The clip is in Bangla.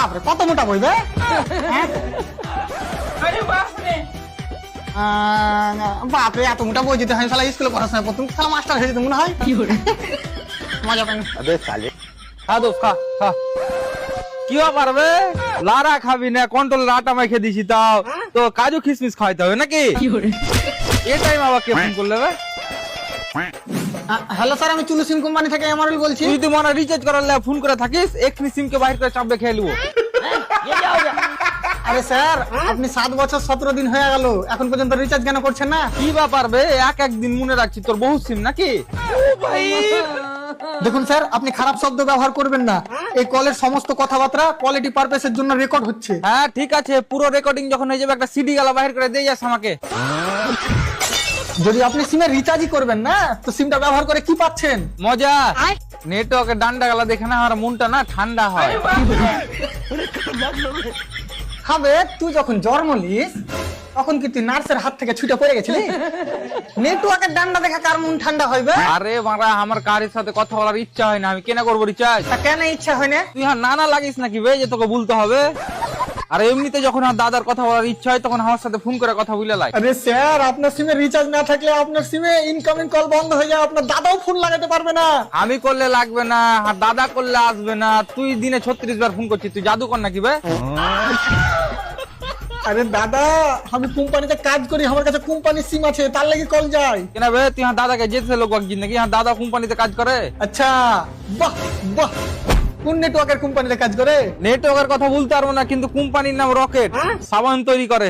বাপরে কত মোটা বই বে বাপরে এত মোটা বই যদি আমি শালা স্কুলে পড়াশোনা করতাম শালা মাস্টার হয়ে যেত মনে হয় মজা পাই খা দোস্ত খা খা কি পারবে লারা খাবি না কন্ট্রোল আটা মাইখে দিছি তাও তো কাজু কিশমিশ খাইতে হবে নাকি এই টাইম আবার কে ফোন করলে রে হ্যালো স্যার আমি চুলু সিম কোম্পানি থেকে এমআরএল বলছি তুই তো মনে রিচার্জ করার লাগে ফোন করে থাকিস এক্ষুনি সিম কে বাইরে করে চাপবে খেয়ে নেবো আরে স্যার আপনি 7 বছর 17 দিন হয়ে গেল এখন পর্যন্ত রিচার্জ কেন করছেন না কি ব্যাপার বে এক এক দিন মনে রাখছি তোর বহু সিম নাকি দেখুন স্যার আপনি খারাপ শব্দ ব্যবহার করবেন না এই কলের সমস্ত কথাবার্তা কোয়ালিটি পারপাসের জন্য রেকর্ড হচ্ছে হ্যাঁ ঠিক আছে পুরো রেকর্ডিং যখন হয়ে যাবে একটা সিডি গালা বাইরে করে দিয়ে যাস আমাকে যদি আপনি সিমে রিচার্জই করবেন না তো সিমটা ব্যবহার করে কি পাচ্ছেন মজা নেটওয়ার্কের ডান্ডা গালা দেখে না আমার মনটা না ঠান্ডা হয় হবে তুই যখন জন্ম নিস তখন কি তুই নার্সের হাত থেকে ছুটে পড়ে গেছিলি নেটওয়ার্কের ডান্ডা দেখা কার মন ঠান্ডা হইবে আরে মারা আমার কারের সাথে কথা বলার ইচ্ছা হয় না আমি কেন করবো রিচার্জ তা কেন ইচ্ছা হয় না তুই হ্যাঁ নানা লাগিস নাকি বে যে তোকে বলতে হবে আর এমনিতে যখন আমার দাদার কথা বলার ইচ্ছা হয় তখন আমার সাথে ফোন করে কথা বলে লাগে আরে স্যার আপনার সিমে রিচার্জ না থাকলে আপনার সিমে ইনকামিং কল বন্ধ হয়ে যায় আপনার দাদাও ফোন লাগাতে পারবে না আমি করলে লাগবে না আর দাদা করলে আসবে না তুই দিনে 36 বার ফোন করছিস তুই জাদু কর নাকি বে আরে দাদা আমি কোম্পানিতে কাজ করি আমার কাছে কোম্পানির সিম আছে তার লাগি কল যায় কেন বে তুই হ্যাঁ দাদাকে যেতে লোক একদিন নাকি হ্যাঁ দাদা কোম্পানিতে কাজ করে আচ্ছা বাহ বাহ কোন নেটওয়ার্কের কোম্পানিতে কাজ করে নেটওয়ার্কের কথা বলতে পারবো না কিন্তু কোম্পানির নাম রকেট সাবান তৈরি করে